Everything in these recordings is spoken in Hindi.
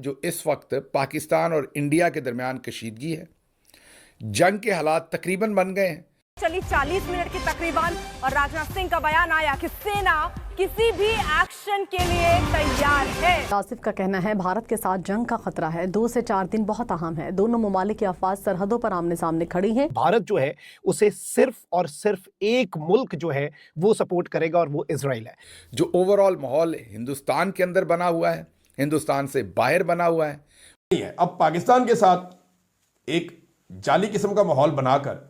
जो इस वक्त पाकिस्तान और इंडिया के दरमियान कशीदगी है। जंग के हालात तकरीबन बन गए हैं। चली 40 मिनट की तकरीबन और राजनाथ सिंह का बयान आया कि सेना किसी भी एक्शन के लिए तैयार है। आसिफ का कहना है भारत के साथ जंग का खतरा है। 2 से 4 दिन बहुत अहम है। दोनों ममालिक की अफवाज सरहदों पर आमने सामने खड़ी हैं। भारत जो है उसे सिर्फ और सिर्फ एक मुल्क जो है वो सपोर्ट करेगा और वो इजराइल है। जो ओवरऑल माहौल हिंदुस्तान के अंदर बना हुआ है, हिंदुस्तान से बाहर बना हुआ है। अब पाकिस्तान के साथ एक जाली किस्म का माहौल बनाकर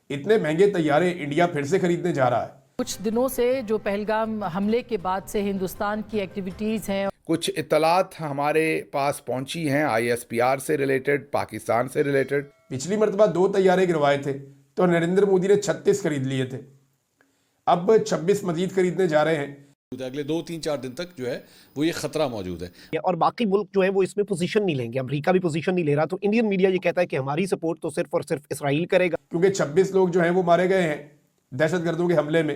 इतने महंगे तैयारे इंडिया फिर से खरीदने जा रहा है। कुछ दिनों से जो पहलगाम हमले के बाद से हिंदुस्तान की एक्टिविटीज हैं, कुछ इत्तलात हमारे पास पहुंची हैं ISPR से रिलेटेड, पाकिस्तान से रिलेटेड। पिछली मरतबा 2 तैयारे गिरवाए थे तो नरेंद्र मोदी ने 36 खरीद लिए थे, अब 26 मजीद खरीदने जा रहे हैं। अगले 2-3-4 दिन तक जो है वो ये खतरा मौजूद है और बाकी मुल्क जो है वो इसमें पोजीशन नहीं लेंगे। अमेरिका भी पोजीशन नहीं ले रहा, तो इंडियन मीडिया ये कहता है कि हमारी सपोर्ट तो सिर्फ और सिर्फ इसराइल करेगा, क्योंकि 26 लोग जो हैं वो मारे गए हैं दहशतगर्दों के हमले में।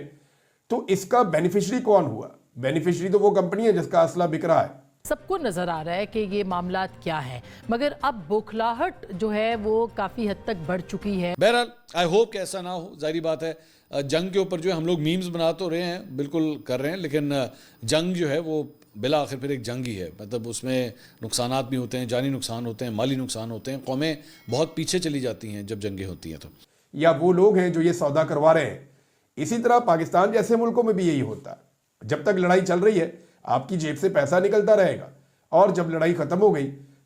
तो इसका बेनिफिशियरी कौन हुआ? बेनिफिशियरी तो वो कंपनी है जिसका असला बिक रहा है। सबको नजर आ रहा है कि ये मामला क्या है, मगर अब बौखलाहट जो है वो काफी हद तक बढ़ चुकी है। बहरहाल आई होप कि ऐसा ना हो। जाहिर बात है जंग के ऊपर जो है हम लोग मीम्स बना तो रहे हैं, बिल्कुल कर रहे हैं, लेकिन जंग जो है वो बिला आखिर फिर एक जंग ही है। मतलब उसमें नुकसानात भी होते हैं, जानी नुकसान होते हैं, माली नुकसान होते हैं। कौमें बहुत पीछे चली जाती हैं जब जंगें होती हैं। तो या वो लोग हैं जो ये सौदा करवा रहे हैं। इसी तरह पाकिस्तान जैसे मुल्कों में भी यही होता है। जब तक लड़ाई चल रही है आपकी जेब से पैसा निकलता रहेगा, और जब लड़ाई खत्म हो गई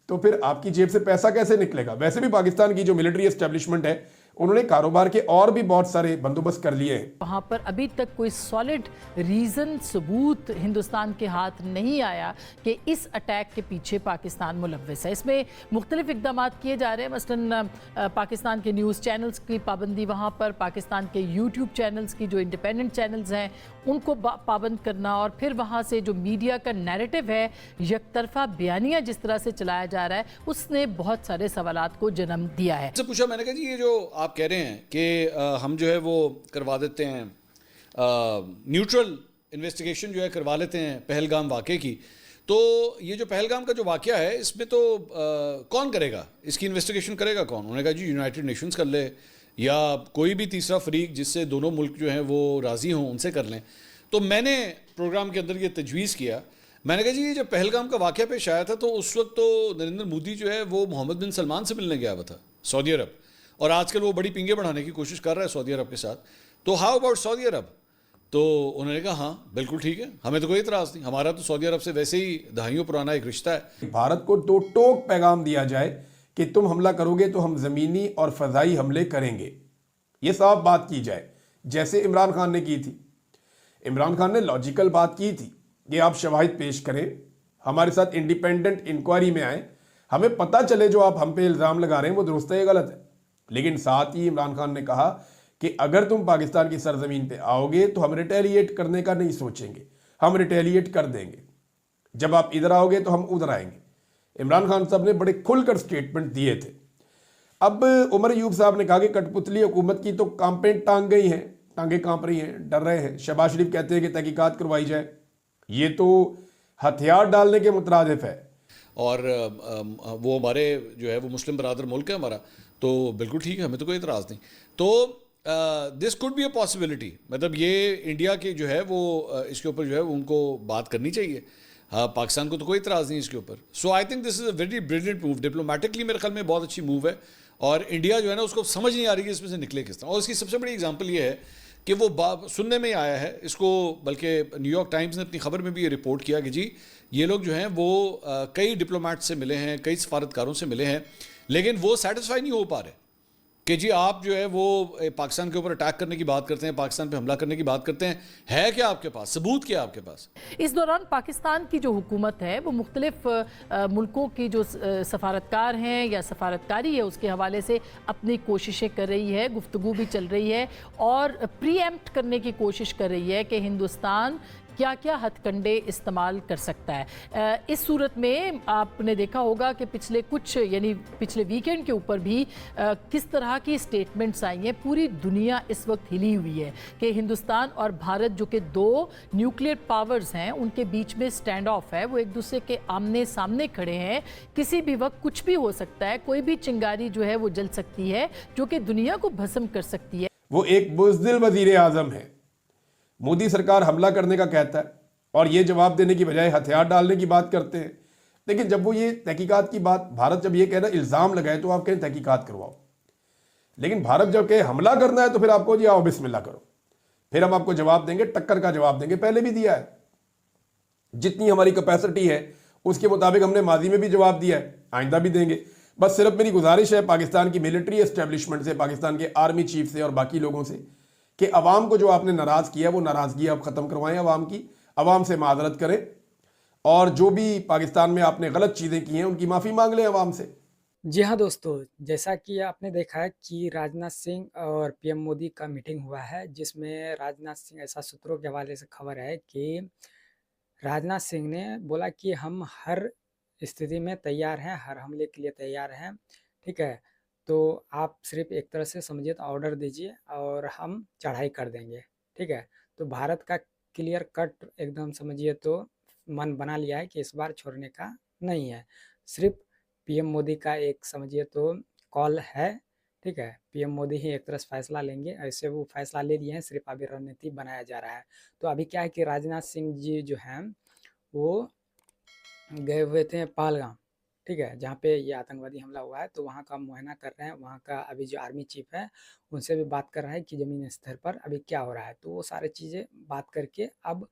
तो फिर आपकी जेब से पैसा कैसे निकलेगा? वैसे भी पाकिस्तान की जो मिलिट्री एस्टेब्लिशमेंट है उन्होंने कारोबार के और भी बहुत सारे बंदोबस्त कर लिए हैं। वहाँ पर अभी तक कोई सॉलिड रीज़न, सबूत हिंदुस्तान के हाथ नहीं आया कि इस अटैक के पीछे पाकिस्तान मुलव्वस है। इसमें मुख्तलिफ इकदाम किए जा रहे हैं। मसलन पाकिस्तान के न्यूज़ चैनल्स की पाबंदी, वहाँ पर पाकिस्तान के यूट्यूब चैनल्स की जो इंडिपेंडेंट चैनल्स हैं उनको पाबंद करना, और फिर वहाँ से जो मीडिया का नैरेटिव है, यकतरफा बयानियाँ जिस तरह से चलाया जा रहा है, उसने बहुत सारे सवालात को जन्म दिया है। से पूछा मैंने कहा जी ये जो आप कह रहे हैं कि हम जो है वो करवा देते हैं न्यूट्रल इन्वेस्टिगेशन जो है करवा लेते हैं पहलगाम वाक़े की, तो ये जो पहलगाम का जो वाक़या है इसमें तो कौन करेगा, इसकी इन्वेस्टिगेशन करेगा कौन? उन्होंने कहा जी यूनाइटेड नेशंस कर ले या कोई भी तीसरा फरीक जिससे दोनों मुल्क जो हैं वो राज़ी हों उनसे कर लें। तो मैंने प्रोग्राम के अंदर ये तजवीज़ किया, मैंने कहा जी ये जब पहलगाम का वाक़या पेश आया था तो उस वक्त तो नरेंद्र मोदी जो है वो मोहम्मद बिन सलमान से मिलने गया हुआ था सऊदी अरब, और आजकल वो बड़ी पिंगे बढ़ाने की कोशिश कर रहा है सऊदी अरब के साथ। तो हाउ अबाउट सऊदी अरब? तो उन्होंने कहा हाँ बिल्कुल ठीक है, हमें तो कोई इतराज़ नहीं, हमारा तो सऊदी अरब से वैसे ही दहाइयों पुराना एक रिश्ता है। भारत को तो टोक पैगाम दिया जाए कि तुम हमला करोगे तो हम ज़मीनी और फ़ज़ाई हमले करेंगे, ये साफ बात की जाए, जैसे इमरान खान ने की थी। इमरान खान ने लॉजिकल बात की थी कि आप शवाहिद पेश करें, हमारे साथ इंडिपेंडेंट इंक्वायरी में आए, हमें पता चले जो आप हम पे इल्ज़ाम लगा रहे हैं वो दुरुस्त है या गलत है। लेकिन साथ ही इमरान खान ने कहा कि अगर तुम पाकिस्तान की सरजमीन पे आओगे तो हम रिटेलिएट करने का नहीं सोचेंगे, हम रिटेलिएट कर देंगे, जब आप इधर आओगे तो हम उधर आएंगे। इमरान खान साहब ने बड़े खुलकर स्टेटमेंट दिए थे। अब उमर अयूब साहब ने कहा कि कठपुतली हुकूमत की तो कांपें टांग गई हैं, टांगे कांप रही हैं, डर रहे हैं। शहबाज शरीफ कहते हैं कि तहकीकात करवाई जाए, ये तो हथियार डालने के मुतरादिफ है। और वो हमारे जो है वो मुस्लिम बरादर मुल्क है हमारा, तो बिल्कुल ठीक है, हमें तो कोई इतराज़ नहीं। तो this could be a possibility, मतलब ये इंडिया के जो है वो इसके ऊपर जो है उनको बात करनी चाहिए। हाँ, पाकिस्तान को तो कोई इतराज़ नहीं इसके ऊपर। So I think this is a very brilliant move, diplomatically मेरे ख्याल में बहुत अच्छी मूव है, और इंडिया जो है ना उसको समझ नहीं आ रही है इसमें से निकले किस तरह। और इसकी सबसे बड़ी एग्जांपल ये है कि वो सुनने में आया है इसको, बल्कि न्यूयॉर्क टाइम्स ने अपनी खबर में भी ये रिपोर्ट किया कि जी ये लोग जो हैं वो कई डिप्लोमेट से मिले हैं, कई सफारतकारों से मिले हैं, लेकिन वो सेटिस्फाई नहीं हो पा रहे कि जी आप जो है वो पाकिस्तान के ऊपर अटैक करने की बात करते हैं, पाकिस्तान पे हमला करने की बात करते हैं, है क्या आपके पास सबूत, क्या आपके पास? इस दौरान पाकिस्तान की जो हुकूमत है वो मुख्तलिफ मुल्कों की जो सफारतकार हैं या सफारतकारी है उसके हवाले से अपनी कोशिशें कर रही है, गुफ्तगू भी चल रही है, और प्रीएम्प्ट करने की कोशिश कर रही है कि हिंदुस्तान क्या क्या हथकंडे इस्तेमाल कर सकता है। इस सूरत में आपने देखा होगा कि पिछले वीकेंड के ऊपर भी किस तरह की स्टेटमेंट्स आई हैं। पूरी दुनिया इस वक्त हिली हुई है कि हिंदुस्तान और भारत जो कि दो न्यूक्लियर पावर्स हैं, उनके बीच में स्टैंड ऑफ है, वो एक दूसरे के आमने सामने खड़े हैं। किसी भी वक्त कुछ भी हो सकता है, कोई भी चिंगारी जो है वो जल सकती है जो कि दुनिया को भस्म कर सकती है। वो एक बुज़दिल वजीर आज़म है। मोदी सरकार हमला करने का कहता है और ये जवाब देने की बजाय हथियार डालने की बात करते हैं। लेकिन जब वो ये तहकीकात की बात, भारत जब ये कहना इल्ज़ाम लगाए तो आप कहें तहकीकात करवाओ, लेकिन भारत जब कहे हमला करना है तो फिर आपको जी आओ बिस्मिल्लाह करो, फिर हम आपको जवाब देंगे, टक्कर का जवाब देंगे। पहले भी दिया है, जितनी हमारी कैपेसिटी है उसके मुताबिक हमने माजी में भी जवाब दिया है, आइंदा भी देंगे। बस सिर्फ मेरी गुजारिश है पाकिस्तान की मिलिट्री एस्टेब्लिशमेंट से, पाकिस्तान के आर्मी चीफ से और बाकी लोगों से कि अवाम को जो आपने नाराज़ किया वो नाराज़गी आप ख़त्म करवाएं अवाम की, अवाम से माजरत करें और जो भी पाकिस्तान में आपने गलत चीज़ें की हैं उनकी माफ़ी मांग लें अवाम से। जी हाँ दोस्तों, जैसा कि आपने देखा है कि राजनाथ सिंह और पीएम मोदी का मीटिंग हुआ है, जिसमें राजनाथ सिंह, ऐसा सूत्रों के हवाले से खबर है कि राजनाथ सिंह ने बोला कि हम हर स्थिति में तैयार हैं, हर हमले के लिए तैयार हैं, ठीक है। तो आप सिर्फ एक तरह से समझिए तो ऑर्डर दीजिए और हम चढ़ाई कर देंगे, ठीक है। तो भारत का क्लियर कट एकदम समझिए तो मन बना लिया है कि इस बार छोड़ने का नहीं है। सिर्फ पीएम मोदी का एक समझिए तो कॉल है, ठीक है। पीएम मोदी ही एक तरह से फैसला लेंगे, ऐसे वो फैसला ले लिए हैं, सिर्फ अभी रणनीति बनाया जा रहा है। तो अभी क्या है कि राजनाथ सिंह जी जो हैं वो गए हुए थे पहलगाम, ठीक है, जहाँ पे ये आतंकवादी हमला हुआ है। तो वहाँ का मुआयना कर रहे हैं, वहाँ का अभी जो आर्मी चीफ है उनसे भी बात कर रहा है कि ज़मीनी स्तर पर अभी क्या हो रहा है। तो वो सारी चीज़ें बात करके अब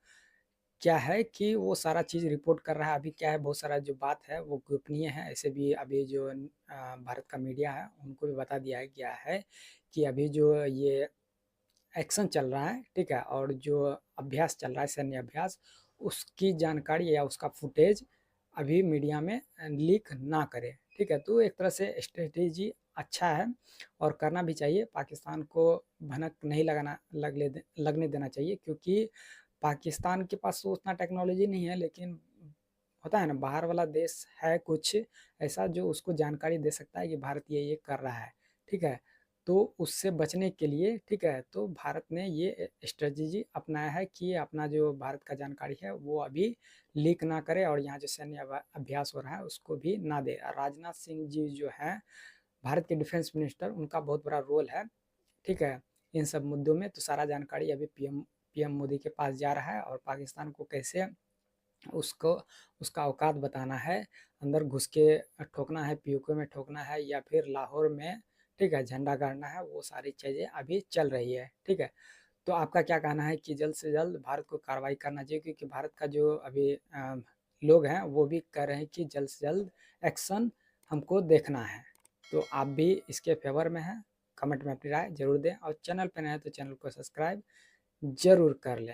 क्या है कि वो सारा चीज़ रिपोर्ट कर रहा है। अभी क्या है, बहुत सारा जो बात है वो गोपनीय है। ऐसे भी अभी जो भारत का मीडिया है उनको भी बता दिया गया है कि अभी जो ये एक्शन चल रहा है, ठीक है, और जो अभ्यास चल रहा है, सैन्य अभ्यास, उसकी जानकारी या उसका फुटेज अभी मीडिया में लीक ना करे, ठीक है। तो एक तरह से स्ट्रेटेजी अच्छा है और करना भी चाहिए। पाकिस्तान को भनक नहीं लगने देना चाहिए, क्योंकि पाकिस्तान के पास तो उतना टेक्नोलॉजी नहीं है, लेकिन होता है ना, बाहर वाला देश है कुछ ऐसा जो उसको जानकारी दे सकता है कि भारत ये कर रहा है, ठीक है। तो उससे बचने के लिए, ठीक है, तो भारत ने ये स्ट्रेटजी अपनाया है कि अपना जो भारत का जानकारी है वो अभी लीक ना करे और यहाँ जो सैन्य अभ्यास हो रहा है उसको भी ना दे। राजनाथ सिंह जी जो हैं भारत के डिफेंस मिनिस्टर, उनका बहुत बड़ा रोल है, ठीक है, इन सब मुद्दों में। तो सारा जानकारी अभी पीएम मोदी के पास जा रहा है और पाकिस्तान को कैसे उसका औकात बताना है, अंदर घुस के ठोकना है, पीओके में ठोकना है या फिर लाहौर में, ठीक है, झंडा गाड़ना है, वो सारी चीज़ें अभी चल रही है, ठीक है। तो आपका क्या कहना है कि जल्द से जल्द भारत को कार्रवाई करना चाहिए? क्योंकि भारत का जो अभी लोग हैं वो भी कह रहे हैं कि जल्द से जल्द एक्शन हमको देखना है। तो आप भी इसके फेवर में हैं? कमेंट में अपनी राय जरूर दें और चैनल पर नए हैं तो चैनल को सब्सक्राइब जरूर कर लें।